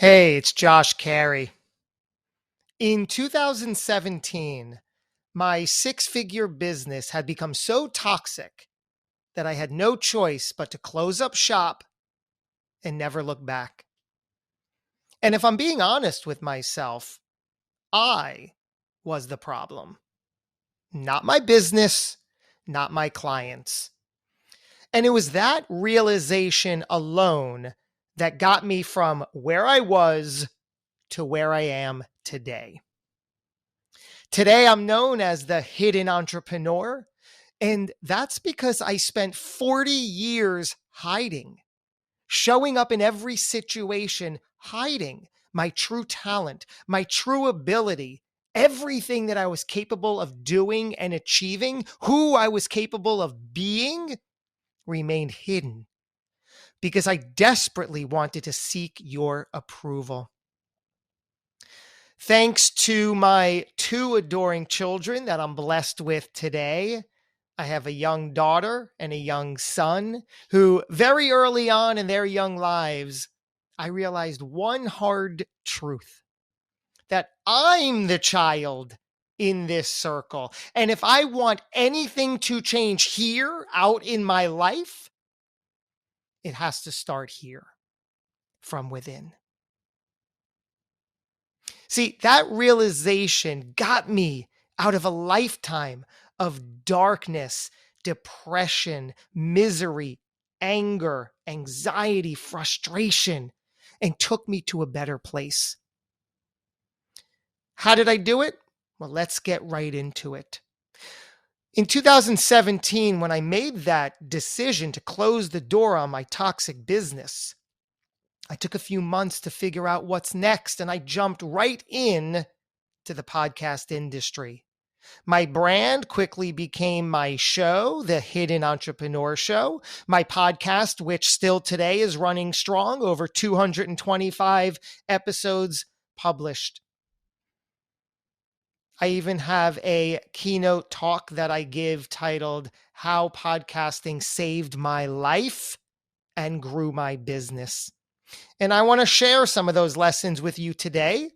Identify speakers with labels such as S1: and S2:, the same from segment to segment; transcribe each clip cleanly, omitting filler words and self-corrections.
S1: Hey, it's Josh Cary. In 2017, my six-figure business had become so toxic that I had no choice but to close up shop and never look back. And if I'm being honest with myself, I was the problem, not my business, not my clients. And it was that realization alone that got me from where I was to where I am today. Today, I'm known as the hidden entrepreneur, and that's because I spent 40 years hiding, showing up in every situation, hiding my true talent, my true ability, everything that I was capable of doing and achieving, who I was capable of being, remained hidden because I desperately wanted to seek your approval. Thanks to my two adoring children that I'm blessed with today, I have a young daughter and a young son who very early on in their young lives, I realized one hard truth, that I'm the child in this circle. And if I want anything to change here out in my life, it has to start here from within. See, that realization got me out of a lifetime of darkness, depression, misery, anger, anxiety, frustration, and took me to a better place. How did I do it? Well, let's get right into it. In 2017, when I made that decision to close the door on my toxic business, I took a few months to figure out what's next, and I jumped right in to the podcast industry. My brand quickly became my show, the Hidden Entrepreneur Show, my podcast, which still today is running strong, over 225 episodes published. I even have a keynote talk that I give titled How Podcasting Saved My Life and Grew My Business. And I want to share some of those lessons with you today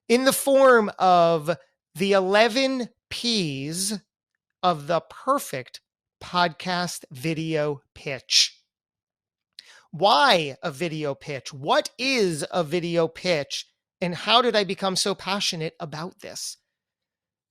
S1: in the form of the 11 P's of the perfect podcast video pitch. Why a video pitch? What is a video pitch? And how did I become so passionate about this?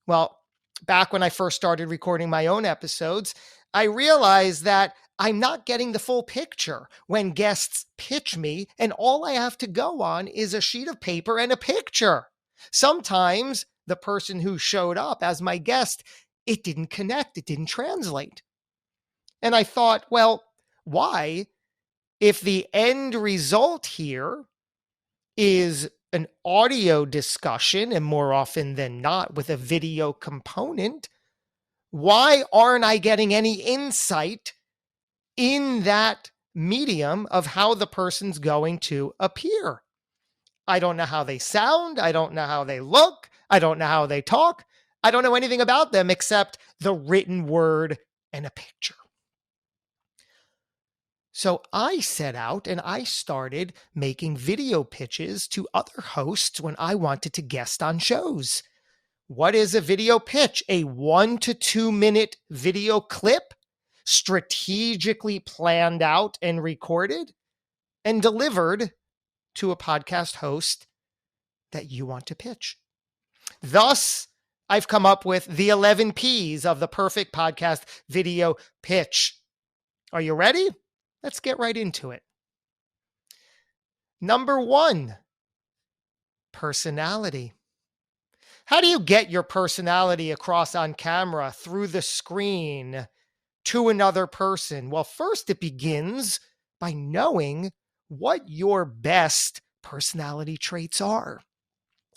S1: Well, back when I first started recording my own episodes, I realized that I'm not getting the full picture when guests pitch me, and all I have to go on is a sheet of paper and a picture. Sometimes the person who showed up as my guest, it didn't connect, it didn't translate. And I thought, well, why? If the end result here is an audio discussion, and more often than not with a video component, why aren't I getting any insight in that medium of how the person's going to appear? I don't know how they sound. I don't know how they look. I don't know how they talk. I don't know anything about them except the written word and a picture. So I set out and I started making video pitches to other hosts when I wanted to guest on shows. What is a video pitch? A 1 to 2 minute video clip, strategically planned out and recorded and delivered to a podcast host that you want to pitch. Thus, I've come up with the 11 P's of the perfect podcast video pitch. Are you ready? Let's get right into it. Number 1, personality. How do you get your personality across on camera through the screen to another person? Well, first it begins by knowing what your best personality traits are.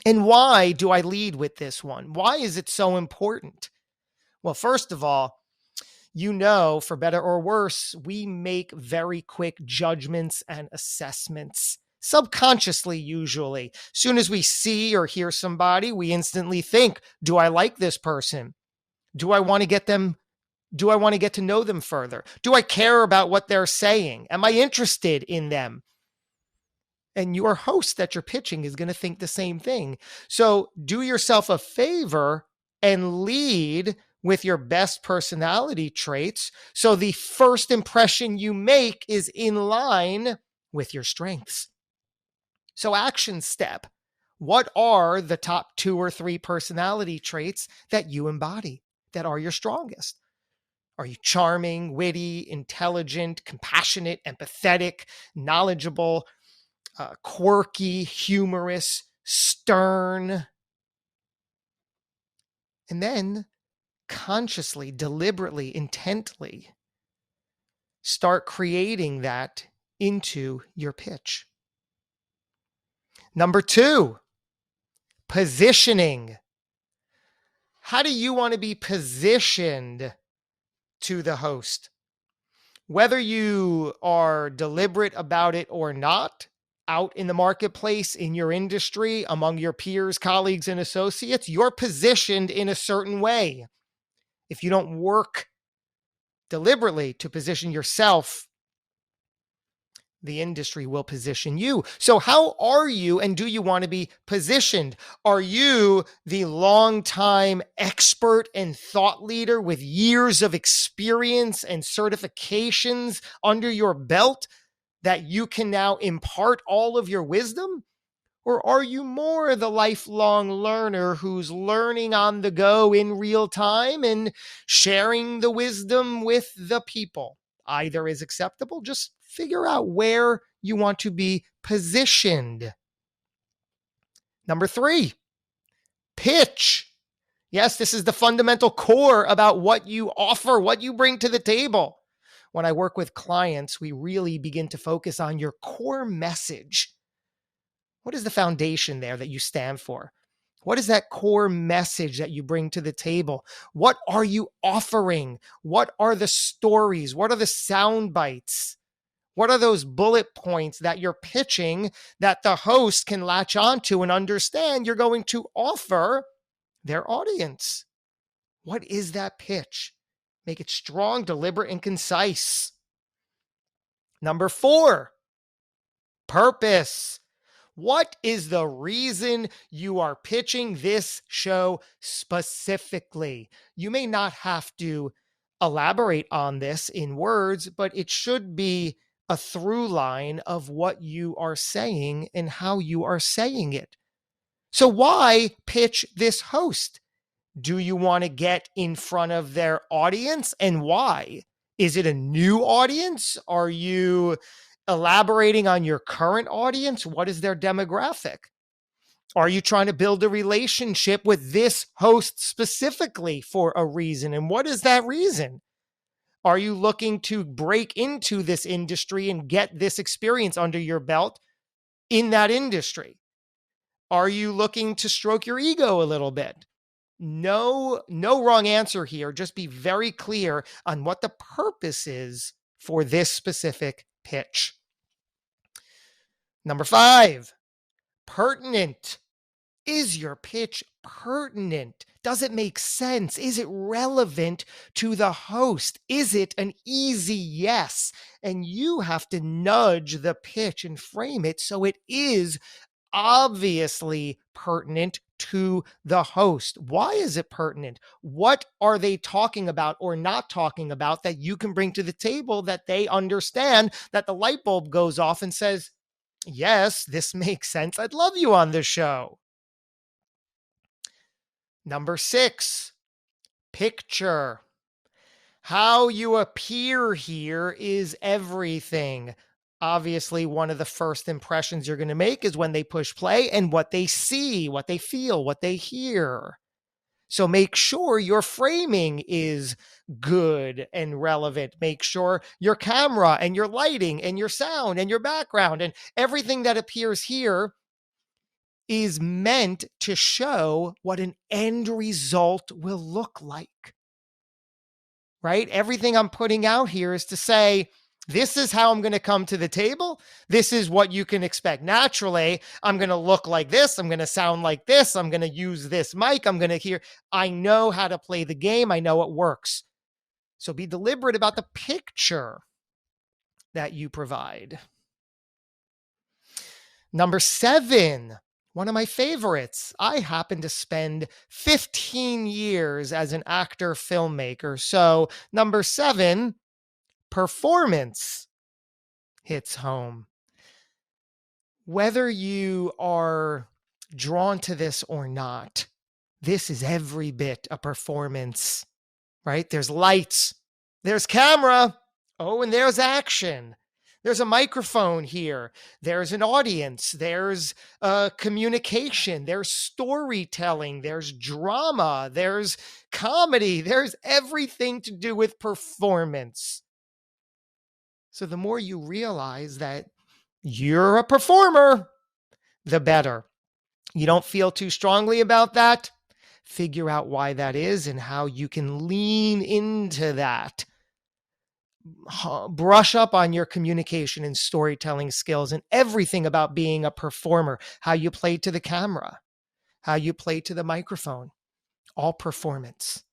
S1: And why do I lead with this one? Why is it so important? Well, first of all, you know, for better or worse, we make very quick judgments and assessments, subconsciously usually. As soon as we see or hear somebody, we instantly think, do I like this person? Do I want to get them? Do I want to get to know them further? Do I care about what they're saying? Am I interested in them? And your host that you're pitching is going to think the same thing. So do yourself a favor and lead with your best personality traits. So the first impression you make is in line with your strengths. So action step. What are the top 2 or 3 personality traits that you embody that are your strongest? Are you charming, witty, intelligent, compassionate, empathetic, knowledgeable, quirky, humorous, stern? And then consciously, deliberately, intently start creating that into your pitch. Number 2, positioning. How do you want to be positioned to the host? Whether you are deliberate about it or not, out in the marketplace, in your industry, among your peers, colleagues, and associates, you're positioned in a certain way. If you don't work deliberately to position yourself, the industry will position you. So how are you, and do you want to be positioned? Are you the longtime expert and thought leader with years of experience and certifications under your belt that you can now impart all of your wisdom? Or are you more the lifelong learner who's learning on the go in real time and sharing the wisdom with the people? Either is acceptable. Just figure out where you want to be positioned. Number 3, pitch. Yes, this is the fundamental core about what you offer, what you bring to the table. When I work with clients, we really begin to focus on your core message. What is the foundation there that you stand for? What is that core message that you bring to the table? What are you offering? What are the stories? What are the sound bites? What are those bullet points that you're pitching that the host can latch onto and understand you're going to offer their audience? What is that pitch? Make it strong, deliberate, and concise. Number 4, purpose. What is the reason you are pitching this show specifically? You may not have to elaborate on this in words, but it should be a through line of what you are saying and how you are saying it. So why pitch this host? Do you want to get in front of their audience, and why? Is it a new audience? Are you elaborating on your current audience? What is their demographic? Are you trying to build a relationship with this host specifically for a reason? And what is that reason? Are you looking to break into this industry and get this experience under your belt in that industry? Are you looking to stroke your ego a little bit? No wrong answer here. Just be very clear on what the purpose is for this specific pitch. Number 5, pertinent. Is your pitch pertinent? Does it make sense? Is it relevant to the host? Is it an easy yes? And you have to nudge the pitch and frame it so it is obviously pertinent to the host. Why is it pertinent? What are they talking about or not talking about that you can bring to the table that they understand, that the light bulb goes off and says, yes, this makes sense. I'd love you on the show. Number 6, picture. How you appear here is everything. Obviously, one of the first impressions you're going to make is when they push play and what they see, what they feel, what they hear. So make sure your framing is good and relevant. Make sure your camera and your lighting and your sound and your background and everything that appears here is meant to show what an end result will look like. Right? Everything I'm putting out here is to say, this is how I'm going to come to the table. This is what you can expect. Naturally, I'm going to look like this. I'm going to sound like this. I'm going to use this mic. I'm going to hear. I know how to play the game. I know it works. So be deliberate about the picture that you provide. Number 7, one of my favorites. I happen to spend 15 years as an actor filmmaker. So, number 7, performance hits home. Whether you are drawn to this or not, this is every bit a performance, right? There's lights, there's camera, oh, and there's action. There's a microphone here. There's an audience. There's communication. There's storytelling. There's drama. There's comedy. There's everything to do with performance. So the more you realize that you're a performer, the better. You don't feel too strongly about that? Figure out why that is and how you can lean into that. Brush up on your communication and storytelling skills and everything about being a performer, how you play to the camera, how you play to the microphone, all performance.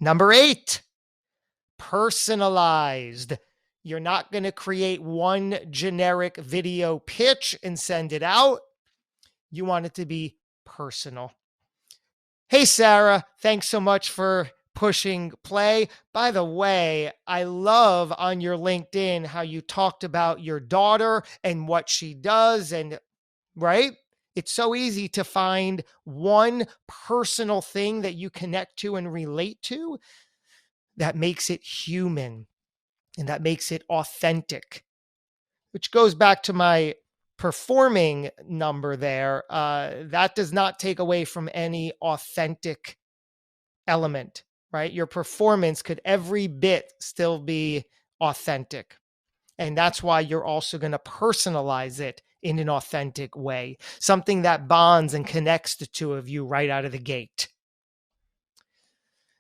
S1: Number 8, personalized. You're not going to create one generic video pitch and send it out. You want it to be personal. Hey, Sarah, thanks so much for pushing play. By the way, I love on your LinkedIn how you talked about your daughter and what she does, and right? It's so easy to find one personal thing that you connect to and relate to that makes it human and that makes it authentic, which goes back to my performing number there. That does not take away from any authentic element, right? Your performance could every bit still be authentic. And that's why you're also going to personalize it in an authentic way, something that bonds and connects the two of you right out of the gate.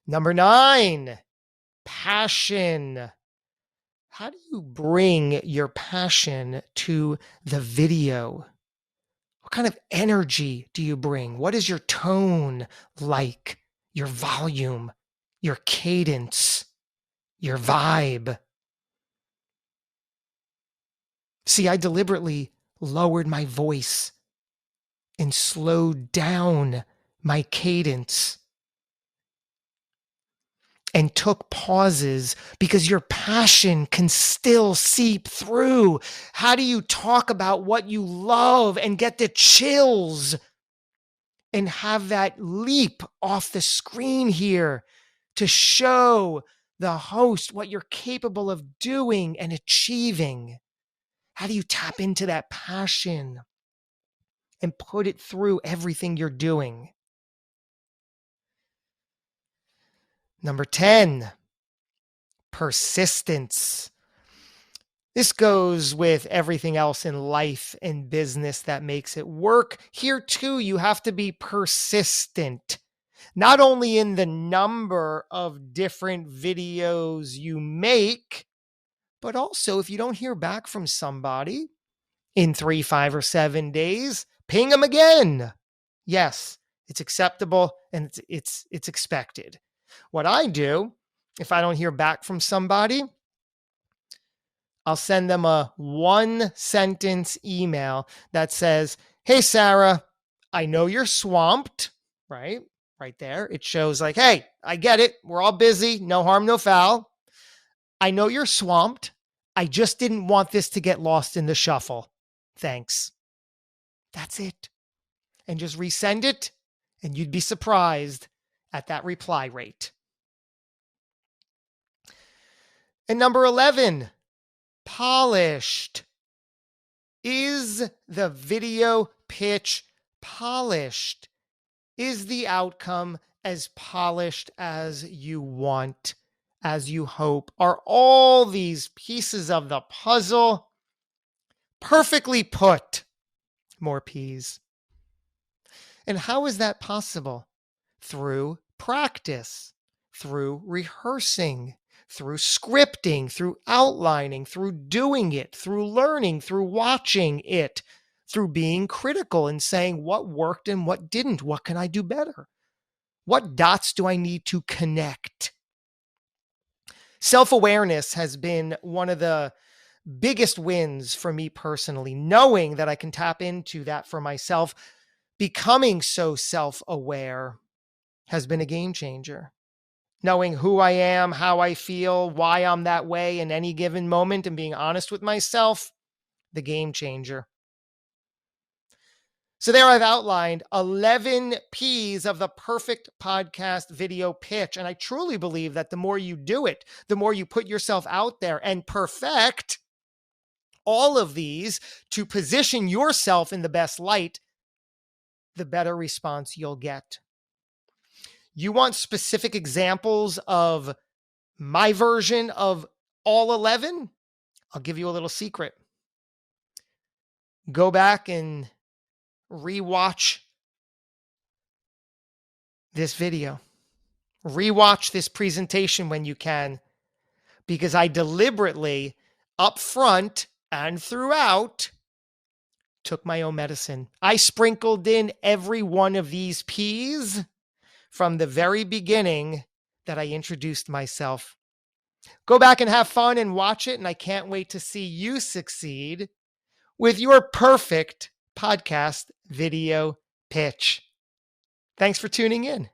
S1: Number 9, passion. How do you bring your passion to the video? What kind of energy do you bring? What is your tone like? Your volume, your cadence, your vibe? See, I deliberately lowered my voice and slowed down my cadence and took pauses because your passion can still seep through. How do you talk about what you love and get the chills and have that leap off the screen here to show the host what you're capable of doing and achieving? How do you tap into that passion and put it through everything you're doing? Number 10, persistence. This goes with everything else in life and business that makes it work. Here too, you have to be persistent, not only in the number of different videos you make, but also if you don't hear back from somebody in 3, 5, or 7 days, ping them again. Yes, it's acceptable and it's expected. What I do, if I don't hear back from somebody, I'll send them a 1-sentence email that says, hey, Sarah, I know you're swamped, right? Right there. It shows like, hey, I get it. We're all busy. No harm, no foul. I know you're swamped. I just didn't want this to get lost in the shuffle. Thanks. That's it. And just resend it, and you'd be surprised at that reply rate. And number 11, polished. Is the video pitch polished? Is the outcome as polished as you want, as you hope? Are all these pieces of the puzzle perfectly put? More P's. And how is that possible? Through practice, through rehearsing, through scripting, through outlining, through doing it, through learning, through watching it, through being critical and saying what worked and what didn't. What can I do better? What dots do I need to connect? Self-awareness has been one of the biggest wins for me personally, knowing that I can tap into that for myself, becoming so self-aware has been a game changer. Knowing who I am, how I feel, why I'm that way in any given moment, and being honest with myself, the game changer. So there I've outlined 11 P's of the perfect podcast video pitch. And I truly believe that the more you do it, the more you put yourself out there and perfect all of these to position yourself in the best light, the better response you'll get. You want specific examples of my version of all 11? I'll give you a little secret. Go back and rewatch this video. Rewatch this presentation when you can, because I deliberately, up front and throughout, took my own medicine. I sprinkled in every one of these P's from the very beginning that I introduced myself. Go back and have fun and watch it, and I can't wait to see you succeed with your perfect podcast video pitch. Thanks for tuning in.